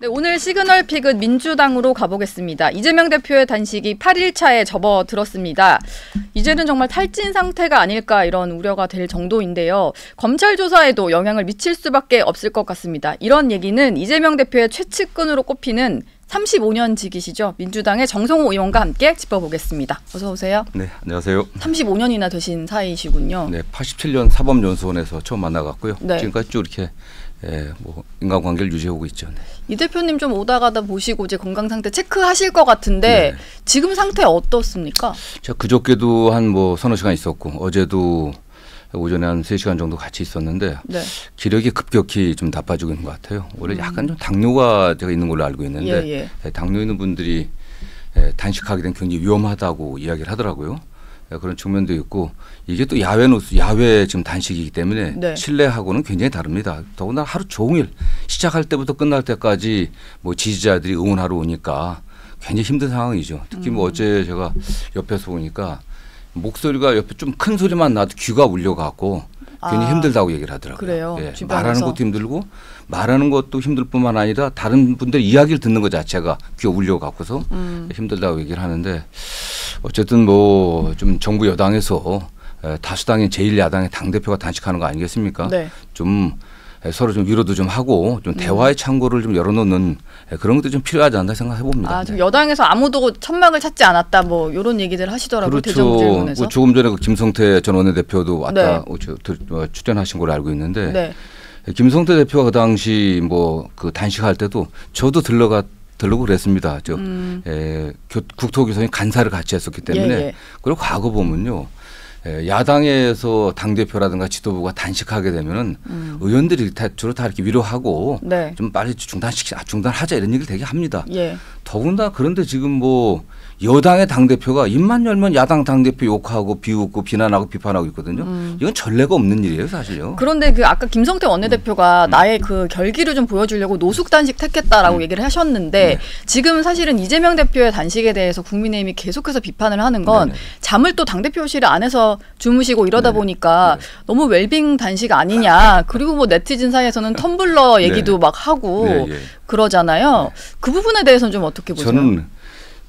네, 오늘 시그널 픽은 민주당으로 가보겠습니다. 이재명 대표의 단식이 8일차에 접어들었습니다. 이제는 정말 탈진 상태가 아닐까 이런 우려가 될 정도인데요. 검찰 조사에도 영향을 미칠 수밖에 없을 것 같습니다. 이런 얘기는 이재명 대표의 최측근으로 꼽히는 35년 지기시죠. 민주당의 정성호 의원과 함께 짚어보겠습니다. 어서 오세요. 네, 안녕하세요. 35년이나 되신 사이시군요. 네, 87년 사법연수원에서 처음 만나갔고요. 네. 지금까지 쭉 이렇게 인간관계를 유지하고 있죠. 네. 이 대표님 좀 오다 가다 보시고 이제 건강 상태 체크하실 것 같은데 네. 지금 상태 어떻습니까? 제가 그저께도 한 서너 시간 있었고 어제도 오전에 한 3시간 정도 같이 있었는데 네. 기력이 급격히 좀 나빠지고 있는 것 같아요. 원래 약간 좀 당뇨가 제가 있는 걸로 알고 있는데 당뇨 있는 분들이 단식하게 되면 굉장히 위험하다고 이야기를 하더라고요. 그런 측면도 있고 이게 또 야외 지금 단식이기 때문에 네. 실내하고는 굉장히 다릅니다. 더군다나 하루 종일 시작할 때부터 끝날 때까지 지지자들이 응원하러 오니까 굉장히 힘든 상황이죠. 특히 어제 제가 옆에서 보니까 목소리가 옆에 좀 큰 소리만 나도 귀가 울려갖고 괜히 힘들다고 얘기를 하더라고요. 그래요. 예, 말하는 것도 힘들고 말하는 것도 힘들 뿐만 아니라 다른 분들 이야기를 듣는 것 자체가 귀가 울려갖고서 힘들다고 얘기를 하는데 어쨌든 좀 정부 여당에서 다수당인 제1야당의 당대표가 단식하는 거 아니겠습니까? 네. 좀 서로 좀 위로도 좀 하고 좀 대화의 창구를 좀 열어놓는 그런 것도 좀 필요하지 않나 생각해 봅니다. 아, 좀 여당에서 아무도 천막을 찾지 않았다 이런 얘기들 하시더라고요. 그렇죠. 대정질문에서. 조금 전에 김성태 전 원내대표도 왔다 네. 출연하신 걸로 알고 있는데 네. 김성태 대표가 그 당시 그 단식할 때도 저도 들르고 그랬습니다. 국토교섭이 간사를 같이 했었기 때문에 그리고 과거 보면요. 야당에서 당대표라든가 지도부가 단식하게 되면은 의원들이 주로 다 이렇게 위로하고 네. 좀 빨리 중단하자 이런 얘기를 되게 합니다. 예. 더군다나 그런데 지금 여당의 당대표가 입만 열면 야당 당대표 욕하고 비웃고 비난하고 비판하고 있거든요. 이건 전례가 없는 일이에요, 사실요. 그런데 아까 김성태 원내대표가 나의 그 결기를 좀 보여주려고 노숙 단식 택했다라고 얘기를 하셨는데 지금 사실은 이재명 대표의 단식에 대해서 국민의힘이 계속해서 비판을 하는 건 잠을 또 당대표실 안에서 주무시고 이러다 보니까 너무 웰빙 단식 아니냐. 그리고 네티즌 사이에서는 텀블러 얘기도 막 하고 그러잖아요. 그 부분에 대해서는 좀 어떻게 보세요? 저는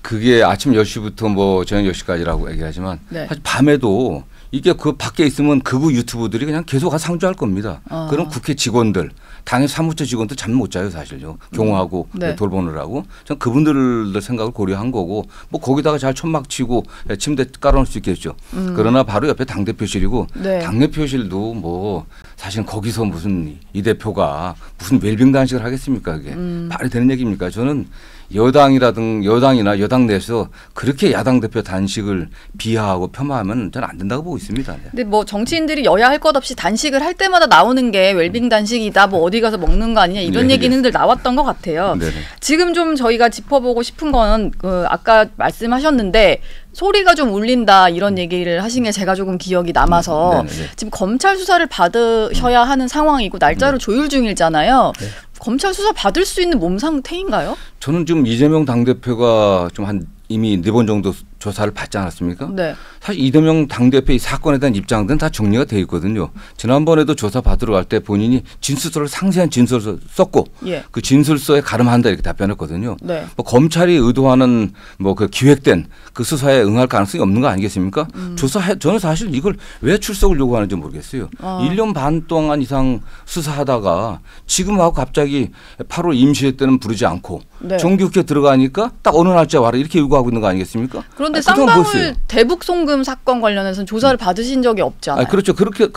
그게 아침 10시부터 저녁 10시까지라고 얘기하지만 사실 밤에도 이게 그 밖에 있으면 극우 유튜브들이 그냥 계속 상주할 겁니다. 그럼 국회 직원들, 당의 사무처 직원들 잠 못 자요 사실요. 경호하고 돌보느라고. 전 그분들 생각을 고려한 거고 거기다가 잘 천막 치고 침대 깔아놓을 수 있겠죠. 그러나 바로 옆에 당대표실이고 당대표실도 사실 거기서 무슨 이 대표가 무슨 웰빙 단식을 하겠습니까 그게. 말이 되는 얘기입니까. 저는 여당이나 여당 내에서 그렇게 야당 대표 단식을 비하하고 폄하하면 저는 안 된다고 보고 있습니다. 근데 정치인들이 여야 할 것 없이 단식을 할 때마다 나오는 게 웰빙 단식이다. 어디 가서 먹는 거 아니냐 이런 얘기는 늘 나왔던 것 같아요. 지금 좀 저희가 짚어보고 싶은 건 아까 말씀하셨는데 소리가 좀 울린다 이런 얘기를 하신 게 제가 조금 기억이 남아서 지금 검찰 수사를 받으셔야 하는 상황이고 날짜로 조율 중이잖아요. 검찰 수사 받을 수 있는 몸 상태인가요? 저는 지금 이재명 당대표가 이미 4번 정도 조사를 받지 않았습니까? 네. 사실 이재명 당대표 이 사건에 대한 입장들은 다 정리가 돼 있거든요. 지난번에도 조사 받으러 갈 때 본인이 진술서를 상세한 진술서 썼고 그 진술서에 가름한다 이렇게 답변했거든요. 검찰이 의도하는 그 기획된 그 수사에 응할 가능성이 없는 거 아니겠습니까? 저는 사실 이걸 왜 출석을 요구하는지 모르겠어요. 1년 반 동안 이상 수사하다가 지금 하고 갑자기 8월 임시회 때는 부르지 않고 정기국회 들어가니까 딱 어느 날짜 와라 이렇게 요구하고 있는 거 아니겠습니까? 그런데 쌍방울 대북 송금 사건 관련해서는 조사를 받으신 적이 없잖아요. 그렇죠. 그렇게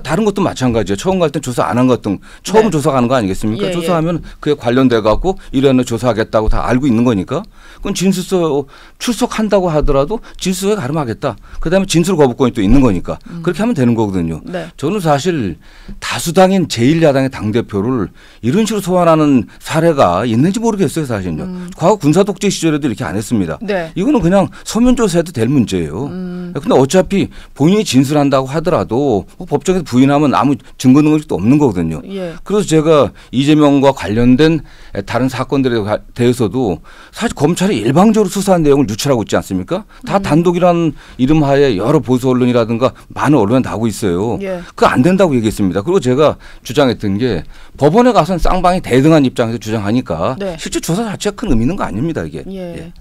다른 것도 마찬가지죠. 처음 갈 땐 조사 안 한 것 같은 처음 조사 가는 거 아니겠습니까? 조사하면 그에 관련돼 갖고 이래는 조사하겠다고 다 알고 있는 거니까. 그건 진술서 출석한다고 하더라도 진술서에 가름하겠다. 그다음에 진술 거부권이 또 있는 거니까 그렇게 하면 되는 거거든요. 저는 사실 다수당인 제1야당의 당대표를 이런 식으로 소환하는 사례가 있는지 모르겠어요. 사실은요. 과거 군사독재 시절에도 이렇게 안 했습니다. 이거는 그냥 서면 조사해도 될 문제예요. 근데 어차피 본인이 진술한다고 하더라도 뭐 법정에서 부인하면 아무 증거 능력도 없는 거거든요. 예. 그래서 제가 이재명과 관련된 다른 사건들에 대해서도 사실 검찰이 일방적으로 수사한 내용을 유출하고 있지 않습니까? 다 단독이라는 이름하에 여러 보수 언론이라든가 많은 언론에 나오고 있어요. 예. 그거 안 된다고 얘기했습니다. 그리고 제가 주장했던 게 법원에 가서는 쌍방이 대등한 입장에서 주장하니까 네. 실제 조사 자체가 큰 의미 있는 거 아닙니다, 이게. 예. 예.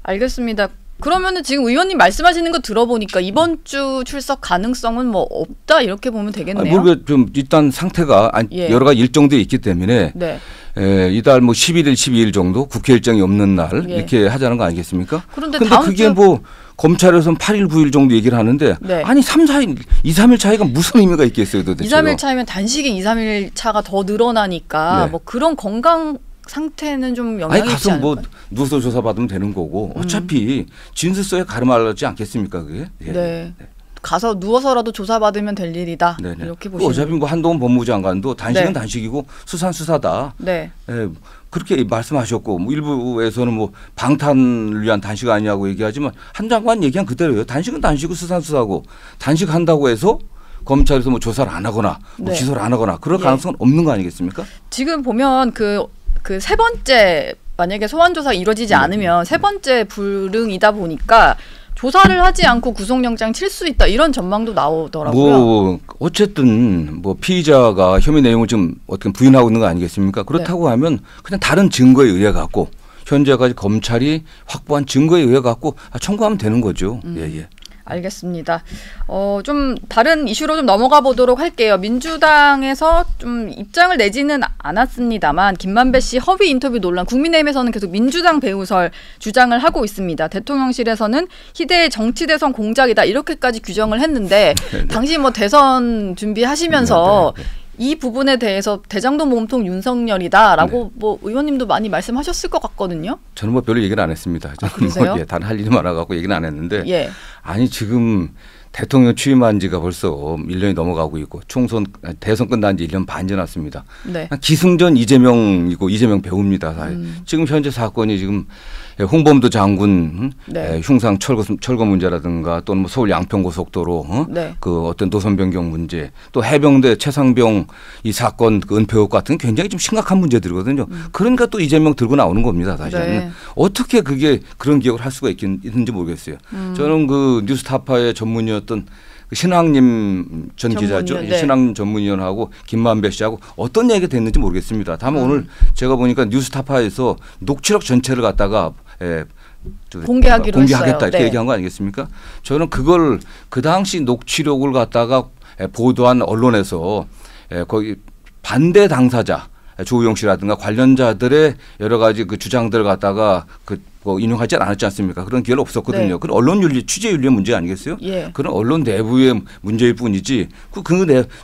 알겠습니다. 그러면은 지금 의원님 말씀하시는 거 들어보니까 이번 주 출석 가능성은 뭐 없다 이렇게 보면 되겠네요. 모르게 좀 일단 상태가 예. 여러 가지 일정돼 있기 때문에 네. 이달 뭐 11일, 12일 정도 국회 일정이 없는 날 예. 이렇게 하자는 거 아니겠습니까? 그런데 그게 뭐 검찰에서는 8일, 9일 정도 얘기를 하는데 네. 아니 3, 4일, 2, 3일 차이가 무슨 의미가 있겠어요 도대체. 2, 3일 차이면 단식이 2, 3일 차가 더 늘어나니까 네. 뭐 그런 건강 상태는 좀 영향이 있지 가서 않을까요? 뭐 누워서 조사받으면 되는 거고 어차피 진술서에 가름하지 않겠습니까 그게. 예. 네. 가서 누워서라도 조사받으면 될 일이다. 네네. 이렇게 보시면. 어차피 뭐 한동훈 법무부 장관도 단식은 네. 단식이고 수사는 수사다. 네. 예, 그렇게 말씀하셨고 뭐 일부에서는 뭐 방탄을 위한 단식 아니냐고 얘기하지만 한 장관 얘기한 그대로예요. 단식은 단식이고 수사는 수사고 단식한다고 해서 검찰에서 뭐 조사를 안 하거나 뭐 네. 기소를 안 하거나 그럴 예. 가능성은 없는 거 아니겠습니까? 지금 보면 그 세 번째 만약에 소환 조사가 이루어지지 않으면 세 번째 불응이다 보니까 조사를 하지 않고 구속영장 칠 수 있다 이런 전망도 나오더라고요. 뭐 어쨌든 뭐 피의자가 혐의 내용을 좀 어떻게 부인하고 있는 거 아니겠습니까? 그렇다고 하면 그냥 다른 증거에 의해 갖고 현재까지 검찰이 확보한 증거에 의해 갖고 청구하면 되는 거죠. 예. 알겠습니다. 좀 다른 이슈로 좀 넘어가 보도록 할게요. 민주당에서 좀 입장을 내지는 않았습니다만 김만배 씨 허위 인터뷰 논란 국민의힘에서는 계속 민주당 배우설 주장을 하고 있습니다. 대통령실에서는 희대의 정치 대선 공작이다 이렇게까지 규정을 했는데 당시 뭐 대선 준비하시면서 이 부분에 대해서 대장동 모금통 윤석열이다라고 뭐 의원님도 많이 말씀하셨을 것 같거든요. 저는 뭐 별로 얘기를 안 했습니다. 그러세요? 뭐, 단 할 일이 많아갖고 얘기는 안 했는데 예. 아니 지금 대통령 취임한 지가 벌써 1년이 넘어가고 있고 대선 끝난 지 1년 반 지났습니다. 네. 기승전 이재명이고 이재명 배우입니다. 지금 현재 사건이 지금 홍범도 장군 네. 흉상 철거 문제라든가 또는 뭐 서울 양평고속도로 네. 그 어떤 노선 변경 문제 또 해병대 최상병 이 사건 그 은폐 의혹 같은 굉장히 좀 심각한 문제들이거든요. 그러니까 또 이재명 들고 나오는 겁니다. 사실은. 네. 어떻게 그게 그런 기억을 할 수가 있는지 모르겠어요. 저는 그 뉴스타파의 전문이었던 신학님 전 기자죠. 네. 신학님 전문위원하고 김만배 씨하고 어떤 얘기가 됐는지 모르겠습니다. 다만 오늘 제가 보니까 뉴스타파에서 녹취록 전체를 갖다가 공개하겠다 했어요. 이렇게 네. 얘기한 거 아니겠습니까? 저는 그걸 그 당시 녹취록을 갖다가 보도한 언론에서 거기 반대 당사자 조우용 씨라든가 관련자들의 여러 가지 그 주장들을 갖다가 인용하지 않았지 않습니까? 그런 기회는 없었거든요. 네. 그런 언론윤리, 취재윤리의 문제 아니겠어요? 예. 그런 언론 내부의 문제일 뿐이지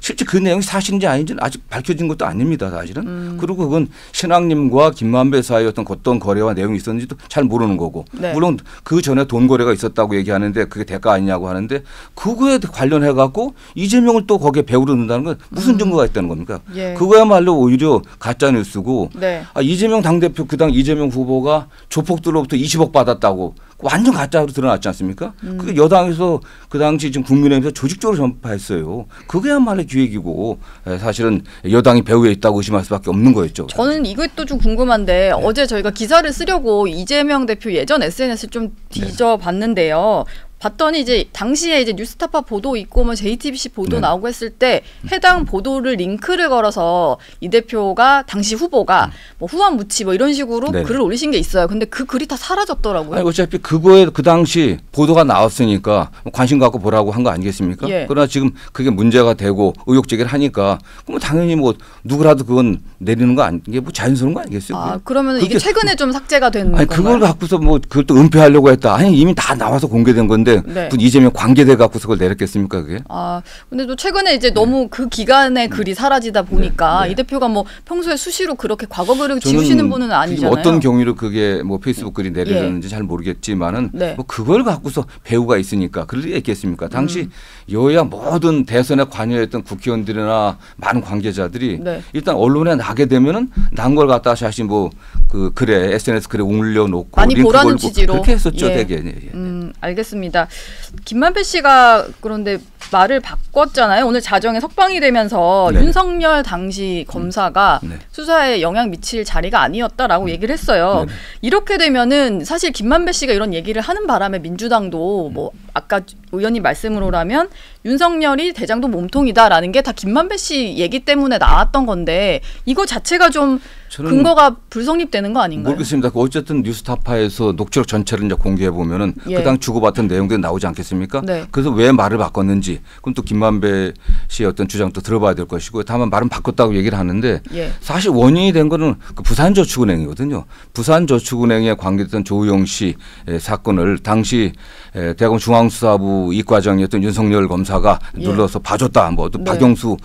실제 그 내용이 사실인지 아닌지는 아직 밝혀진 것도 아닙니다. 사실은. 그리고 그건 신학님과 김만배 사이에 어떤 거래와 내용이 있었는지도 잘 모르는 거고. 네. 물론 그 전에 돈 거래가 있었다고 얘기하는데 그게 대가 아니냐고 하는데 그거에 관련해 갖고 이재명을 또 거기에 배우려 든다는 건 무슨 증거가 있다는 겁니까? 예. 그거야말로 오히려 가짜 뉴스고 네. 이재명 당대표 그당 이재명 후보가 조폭들로부터 20억 받았다고 완전 가짜로 드러났지 않습니까? 그 여당에서 그 당시 지금 국민의힘에서 조직적으로 전파했어요. 그게야말로 기획이고 사실은 여당이 배후에 있다고 의심할 수밖에 없는 거였죠. 저는 이것도 좀 궁금한데 어제 저희가 기사를 쓰려고 이재명 대표 예전 SNS를 좀 뒤져봤는데요. 봤더니 이제 당시에 이제 뉴스타파 보도 있고 뭐 JTBC 보도 나오고 했을 때 해당 보도를 링크를 걸어서 이 대표가 당시 후보가 뭐 후원 무치 뭐 이런 식으로 글을 올리신 게 있어요. 근데 그 글이 다 사라졌더라고요. 아니, 어차피 그거에 그 당시 보도가 나왔으니까 관심 갖고 보라고 한 거 아니겠습니까? 예. 그러나 지금 그게 문제가 되고 의혹 제기를 하니까 그럼 당연히 뭐 누구라도 그건 내리는 거 이게 뭐 자연스러운 거 아니겠어요? 그러면 이게 최근에 좀 삭제가 된 건가요? 그걸 갖고서 뭐 그걸 또 은폐하려고 했다. 아니 이미 다 나와서 공개된 건데. 네. 이재명 관계돼 갖고서 그걸 내렸겠습니까 그게? 근데 또 최근에 이제 너무 그 기간에 글이 사라지다 보니까 이 대표가 뭐 평소에 수시로 그렇게 과거 글을 지우시는 분은 아니잖아요. 어떤 경위로 그게 뭐 페이스북 글이 내려졌는지 잘 모르겠지만은 뭐 그걸 갖고서 배우가 있으니까 그럴 리 있겠습니까? 당시 여야 모든 대선에 관여했던 국회의원들이나 많은 관계자들이 일단 언론에 나게 되면은 난 걸 갖다 사실 뭐 그 글에 SNS 글에 올려놓고 많이 링크 보라는 걸고 취지로 그렇게 했었죠. 예. 되게. 예. 알겠습니다. 김만배 씨가 그런데 말을 바꿨잖아요. 오늘 자정에 석방이 되면서 네네. 윤석열 당시 검사가 네. 수사에 영향 미칠 자리가 아니었다라고 얘기를 했어요. 네네. 이렇게 되면은 사실 김만배 씨가 이런 얘기를 하는 바람에 민주당도 뭐 아까 의원님 말씀으로라면 윤석열이 대장동 몸통이다라는 게 다 김만배 씨 얘기 때문에 나왔던 건데 이거 자체가 좀 근거가 불성립되는 거 아닌가요? 모르겠습니다. 어쨌든 뉴스타파에서 녹취록 전체를 이제 공개해 보면은 예. 그 당 주고받은 내용들이 나오지 않겠습니까? 네. 그래서 왜 말을 바꿨는지 그럼 또 김만배 씨의 어떤 주장도 들어봐야 될 것이고 다만 말은 바꿨다고 얘기를 하는데 예. 사실 원인이 된 거는 그 부산저축은행이거든요. 부산저축은행에 관계됐던 조우영 씨 사건을 당시 대검 중앙수사부 이과장이었던 윤석열 검사가 예. 눌러서 봐줬다. 뭐 또 네. 박영수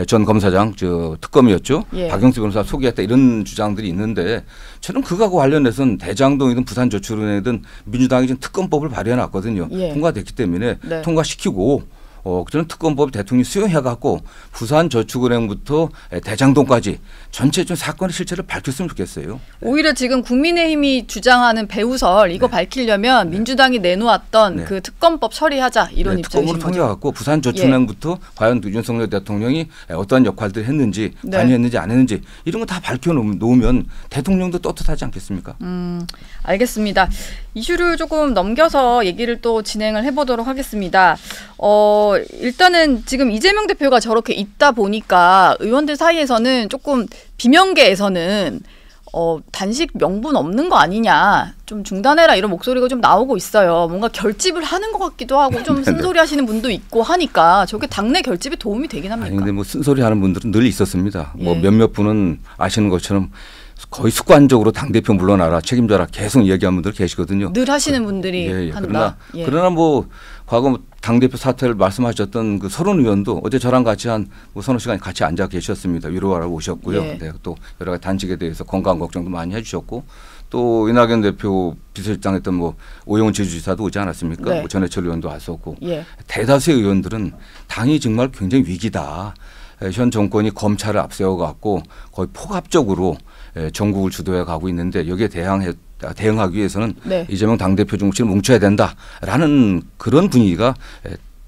전 검사장 저 특검이었죠. 예. 박영수 변호사 소개했다 이런 주장들이 있는데 저는 그거하고 관련해서는 대장동이든 부산저축은행이든 민주당이 지금 특검법을 발의해놨거든요. 예. 통과됐기 때문에 네. 통과시키고 저는 특검법 대통령이 수용해갖고 부산저축은행부터 대장동까지 전체 좀 사건의 실체를 밝혔으면 좋겠어요. 오히려 지금 국민의힘이 주장하는 배우설 이거 네. 밝히려면 민주당이 내놓았던 네. 그 특검법 처리하자 이런 네, 입장이신 특검으로 거죠. 통해갖고 부산저축은행부터 과연 윤석열 대통령이 어떠한 역할들을 했는지 네. 관여했는지 안 했는지 이런 거 다 밝혀놓으면 대통령도 떳떳하지 않겠습니까? 알겠습니다. 이슈를 조금 넘겨서 얘기를 또 진행을 해보도록 하겠습니다. 일단은 지금 이재명 대표가 저렇게 있다 보니까 의원들 사이에서는 조금 비명계에서는 단식 명분 없는 거 아니냐, 좀 중단해라 이런 목소리가 좀 나오고 있어요. 뭔가 결집을 하는 것 같기도 하고 좀 쓴소리 하시는 분도 있고 하니까 저게 당내 결집에 도움이 되긴 합니까? 아니 근데 뭐 쓴소리 하는 분들은 늘 있었습니다. 뭐 예. 몇몇 분은 아시는 것처럼 거의 습관적으로 당대표 물러나라 책임져라 계속 얘기하는 분들 계시거든요. 늘 하시는 분들이 예. 한다. 그러나 뭐 과거 당대표 사퇴를 말씀하셨던 그 서른 의원도 어제 저랑 같이 한 뭐 서너 시간 같이 앉아 계셨습니다. 위로하러 오셨고요. 예. 네, 또 여러 가지 단식에 대해서 건강 걱정도 많이 해주셨고 또 이낙연 대표 비서실장 했던 뭐 오영훈 제주지사도 오지 않았습니까? 네. 뭐 전해철 의원도 왔었고 예. 대다수의 의원들은 당이 정말 굉장히 위기다. 현 정권이 검찰을 앞세워갖고 거의 포괄적으로 전국을 주도해 가고 있는데 여기에 대응하기 위해서는 네. 이재명 당대표 정치를 뭉쳐야 된다라는 그런 분위기가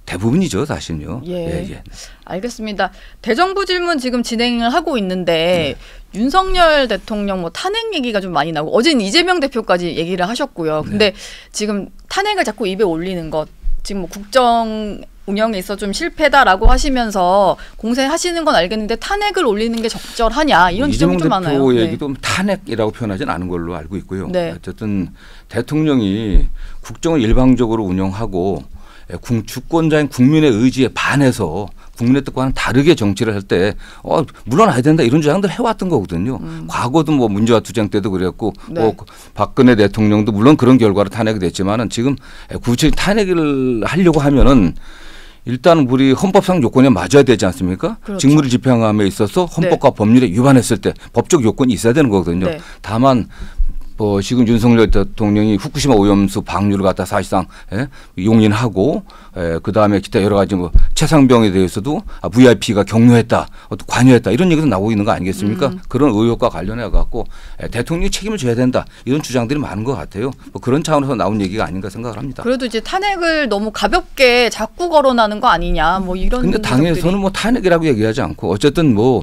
대부분이죠, 사실은요. 예. 알겠습니다. 대정부 질문 지금 진행을 하고 있는데 윤석열 대통령 뭐 탄핵 얘기가 좀 많이 나오고 어제는 이재명 대표까지 얘기를 하셨고요. 근데 지금 탄핵을 자꾸 입에 올리는 것, 지금 뭐 국정 운영에 있어 좀 실패다라고 하시면서 공세하시는 건 알겠는데 탄핵을 올리는 게 적절하냐 이런 지적이 좀 많아요. 이재명 대표 얘기도 탄핵이라고 표현하지는 않은 걸로 알고 있고요. 네. 어쨌든 대통령이 국정을 일방적으로 운영하고 주권자인 국민의 의지에 반해서 국민의 뜻과는 다르게 정치를 할 때 물러나야 된다 이런 주장들 해왔던 거거든요. 과거도 뭐 문재화 투쟁 때도 그랬고 네. 박근혜 대통령도 물론 그런 결과로 탄핵이 됐지만은 지금 구체적인 탄핵을 하려고 하면은 일단 우리 헌법상 요건에 맞아야 되지 않습니까? 그렇죠. 직무를 집행함에 있어서 헌법과 법률에 위반했을 때 법적 요건이 있어야 되는 거거든요. 네. 다만 지금 윤석열 대통령이 후쿠시마 오염수 방류를 갖다 사실상 용인하고 그다음에 기타 여러 가지 뭐 최상병에 대해서도 VIP가 격려했다, 또 관여했다 이런 얘기도 나오고 있는 거 아니겠습니까? 그런 의혹과 관련해 갖고 대통령이 책임을 져야 된다 이런 주장들이 많은 것 같아요. 뭐 그런 차원에서 나온 얘기가 아닌가 생각을 합니다. 그래도 이제 탄핵을 너무 가볍게 자꾸 거론하는 거 아니냐 뭐 이런. 근데 당에서는 뭐 탄핵이라고 얘기하지 않고 어쨌든 뭐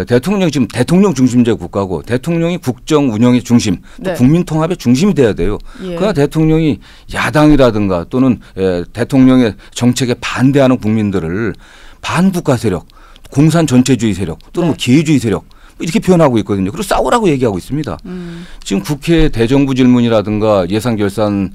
대통령 지금 대통령 중심제 국가고 대통령이 국정 운영의 중심, 또 네. 국민 통합의 중심이 돼야 돼요. 예. 그러나 대통령이 야당이라든가 또는 대통령의 정책에 반대하는 국민들을 반국가 세력, 공산 전체주의 세력 또는 뭐 기회주의 세력 이렇게 표현하고 있거든요. 그리고 싸우라고 얘기하고 있습니다. 지금 국회 대정부 질문이라든가 예산 결산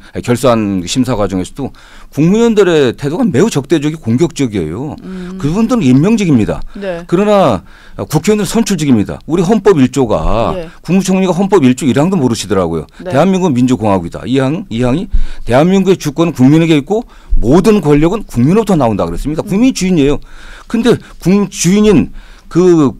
심사 과정에서도 국무위원들의 태도가 매우 적대적이고 공격적이에요. 그분들은 임명직입니다. 네. 그러나 국회의원들은 선출직입니다. 우리 헌법 1조가 예. 국무총리가 헌법 1조 1항도 모르시더라고요. 네. 대한민국은 민주공화국이다. 2항이 대한민국의 주권은 국민에게 있고 모든 권력은 국민으로부터 나온다 그랬습니다. 국민이 주인이에요. 근데 주인인 그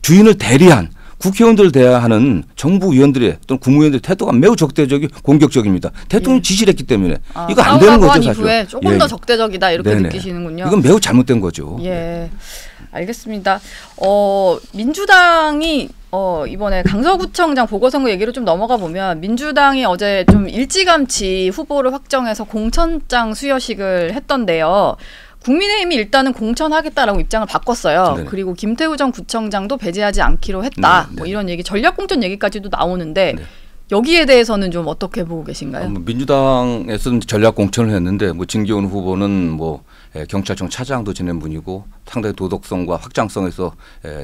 주인을 대리한 국회의원들 대하는 정부 위원들의 또는 국무위원들의 태도가 매우 적대적이고 공격적입니다. 대통령이 지시를 했기 때문에 이거 안 되는 거죠, 사실. 이후에 조금 더 적대적이다 이렇게 네네. 느끼시는군요. 이건 매우 잘못된 거죠. 예, 알겠습니다. 민주당이 이번에 강서구청장 보궐선거 얘기로 좀 넘어가 보면 민주당이 어제 좀 일찌감치 후보를 확정해서 공천장 수여식을 했던데요. 국민의힘이 일단은 공천하겠다라고 입장을 바꿨어요. 네네. 그리고 김태우 전 구청장도 배제하지 않기로 했다. 네네. 뭐 이런 얘기, 전략공천 얘기까지도 나오는데 네. 여기에 대해서는 좀 어떻게 보고 계신가요? 민주당에서는 전략 공천을 했는데 뭐 진기훈 후보는 뭐 경찰청 차장도 지낸 분이고 상당히 도덕성과 확장성에서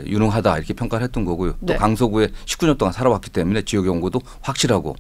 유능하다 이렇게 평가를 했던 거고요. 또 네. 강서구에 19년 동안 살아왔기 때문에 지역 연고도 확실하고.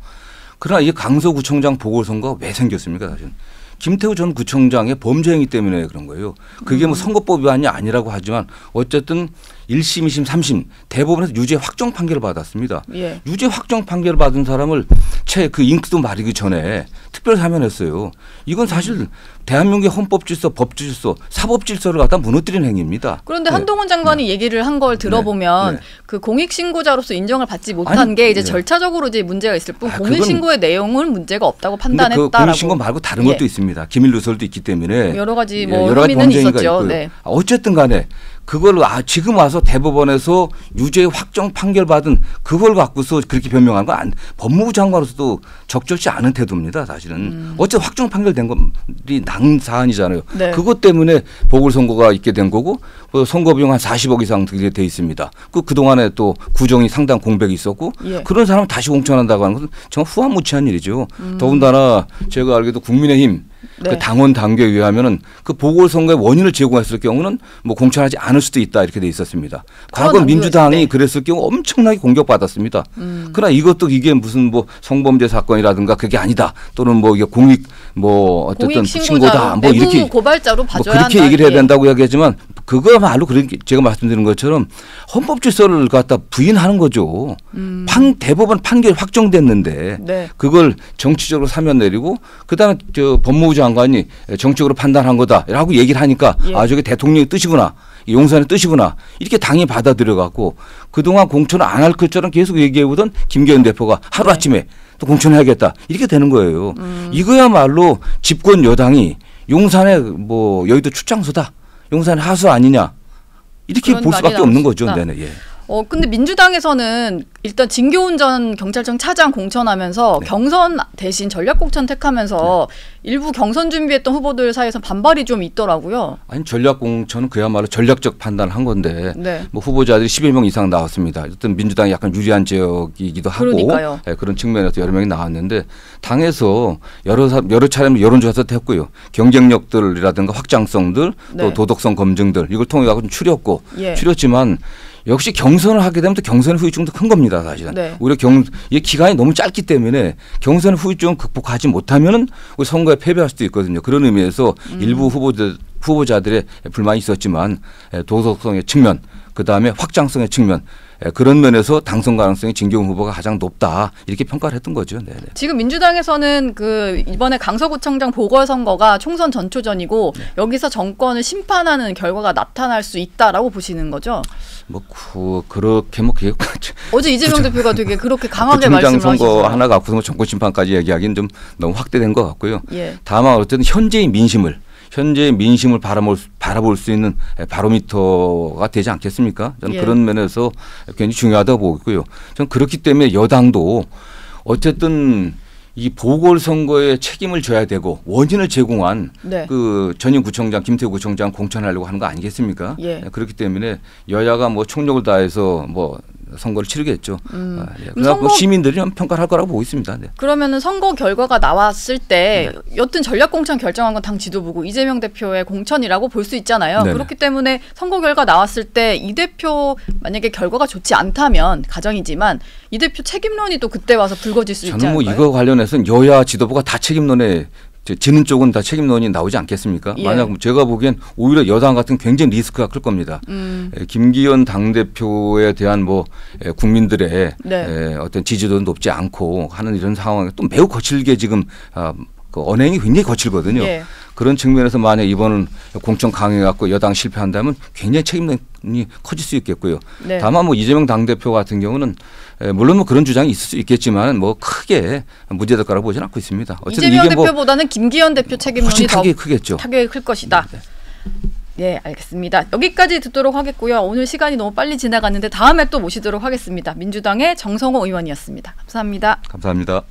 그러나 이 강서구청장 보궐선거가 왜 생겼습니까, 사실? 김태우 전 구청장의 범죄 행위 때문에 그런 거예요. 그게 뭐 선거법 위반이 아니라고 하지만 어쨌든 1심, 2심, 3심 대법원에서 유죄 확정 판결을 받았습니다. 예. 유죄 확정 판결을 받은 사람을 채 그 잉크도 마르기 전에 특별 사면했어요. 이건 사실 대한민국의 헌법 질서, 법 질서, 사법 질서를 갖다 무너뜨리는 행위입니다. 그런데 한동훈 장관이 얘기를 한 걸 들어보면 그 공익 신고자로서 인정을 받지 못한 게 이제 절차적으로 이제 문제가 있을 뿐 공익 신고의 내용은 문제가 없다고 판단했다라고. 그 공익 신고 말고 다른 것도 있습니다. 기밀 누설도 있기 때문에 여러 가지 뭐 혐의는 있었죠. 네. 어쨌든 간에 그걸 지금 와서 대법원에서 유죄 확정 판결 받은 그걸 갖고서 그렇게 변명한 건 법무부 장관으로서도 적절치 않은 태도입니다. 사실은 어쨌든 확정 판결된 것이 난 사안이잖아요. 네. 그것 때문에 보궐선거가 있게 된 거고 선거 비용 한 40억 이상 들게 돼 있습니다. 그동안에 또 구정이 상당 공백이 있었고 그런 사람을 다시 공천한다고 하는 것은 정말 후한무치한 일이죠. 더군다나 제가 알기도 국민의힘 그 당원 당규에 의하면은 그 보궐선거의 원인을 제공했을 경우는 뭐 공천하지 않을 수도 있다 이렇게 돼 있었습니다. 과거 민주당이 그랬을 경우 엄청나게 공격받았습니다. 그러나 이것도 이게 무슨 뭐 성범죄 사건이라든가 그게 아니다 또는 뭐 이게 공익 뭐 어쨌든 신고다 뭐 이렇게 고발자로 봐줘야 그렇게 한다. 얘기를 해야 된다고 이야기하지만 그거야말로 그렇게 제가 말씀드린 것처럼 헌법 질서를 갖다 부인하는 거죠. 대법원 판결이 확정됐는데 그걸 정치적으로 사면 내리고 그다음에 법무부 장관이 정치적으로 판단한 거다라고 얘기를 하니까 저게 대통령의 뜻이구나. 용산의 뜻이구나. 이렇게 당이 받아들여 갖고 그동안 공천을 안 할 것처럼 계속 얘기해오던 김기현 대표가 하루아침에 또 공천해야겠다. 이렇게 되는 거예요. 이거야말로 집권 여당이 용산의 뭐 여의도 출장소다. 용산의 하수 아니냐. 이렇게 볼 수밖에 없는 거죠. 네네. 예. 근데 민주당에서는 일단 진교훈 전 경찰청 차장 공천하면서 경선 대신 전략 공천 택하면서 일부 경선 준비했던 후보들 사이에서 반발이 좀 있더라고요. 아니 전략 공천은 그야말로 전략적 판단을 한 건데 뭐 후보자들이 11명 이상 나왔습니다. 어떤 민주당이 약간 유리한 지역이기도 하고 그런 측면에서 여러 명이 나왔는데 당에서 여러 차례 여론조사도 했고요. 경쟁력들이라든가 확장성들 또 도덕성 검증들 이걸 통해 가지고 좀 추렸지만 역시 경선을 하게 되면 또 경선의 후유증도 큰 겁니다, 사실은. 오히려 이 기간이 너무 짧기 때문에 경선의 후유증을 극복하지 못하면은 우리 선거에 패배할 수도 있거든요. 그런 의미에서 일부 후보자들의 불만이 있었지만 도덕성의 측면, 그 다음에 확장성의 측면 그런 면에서 당선 가능성이 진기훈 후보가 가장 높다 이렇게 평가를 했던 거죠. 네네. 지금 민주당에서는 이번에 강서구청장 보궐선거가 총선 전초전이고 여기서 정권을 심판하는 결과가 나타날 수 있다라고 보시는 거죠? 그렇게 그게 어제 이재명 대표가 되게 그렇게 강하게 말씀을 하시죠. 선거 하나 갖고서 정권 심판까지 얘기하기는 좀 너무 확대된 것 같고요. 다만 어쨌든 현재의 민심을 바라볼 수 있는 바로미터가 되지 않겠습니까? 저는 그런 면에서 굉장히 중요하다고 보고 있고요. 저는 그렇기 때문에 여당도 어쨌든 이 보궐선거에 책임을 져야 되고 원인을 제공한 그 전임 구청장 김태우 구청장 공천하려고 하는 거 아니겠습니까? 그렇기 때문에 여야가 뭐 총력을 다해서 뭐 선거를 치르겠죠. 그래서 시민들이 평가를 할 거라고 보고 있습니다. 그러면은 선거 결과가 나왔을 때 여튼 전략 공천 결정한 건 당 지도부고 이재명 대표의 공천이라고 볼 수 있잖아요. 그렇기 때문에 선거 결과 나왔을 때 이 대표 만약에 결과가 좋지 않다면 가정이지만 이 대표 책임론이 또 그때 와서 불거질 수 있지 않을까요? 저는 이거 관련해서는 여야 지도부가 다 책임론에 지는 쪽은 다 책임론이 나오지 않겠습니까? 만약 제가 보기엔 오히려 여당 같은 굉장히 리스크가 클 겁니다. 김기현 당대표에 대한 뭐 국민들의 어떤 지지도는 높지 않고 하는 이런 상황에 또 매우 거칠게 지금 그 언행이 굉장히 거칠거든요. 예. 그런 측면에서 만약 이번은 공천 강행해갖고 여당 실패한다면 굉장히 책임이 커질 수 있겠고요. 네. 다만 뭐 이재명 당대표 같은 경우는 물론 뭐 그런 주장이 있을 수 있겠지만 뭐 크게 문제될 거라고 보지는 않고 있습니다. 어쨌든 이재명 이게 대표보다는 김기현 대표 책임론이 더 크겠죠. 타격이 클 것이다. 네, 알겠습니다. 여기까지 듣도록 하겠고요. 오늘 시간이 너무 빨리 지나갔는데 다음에 또 모시도록 하겠습니다. 민주당의 정성호 의원이었습니다. 감사합니다. 감사합니다.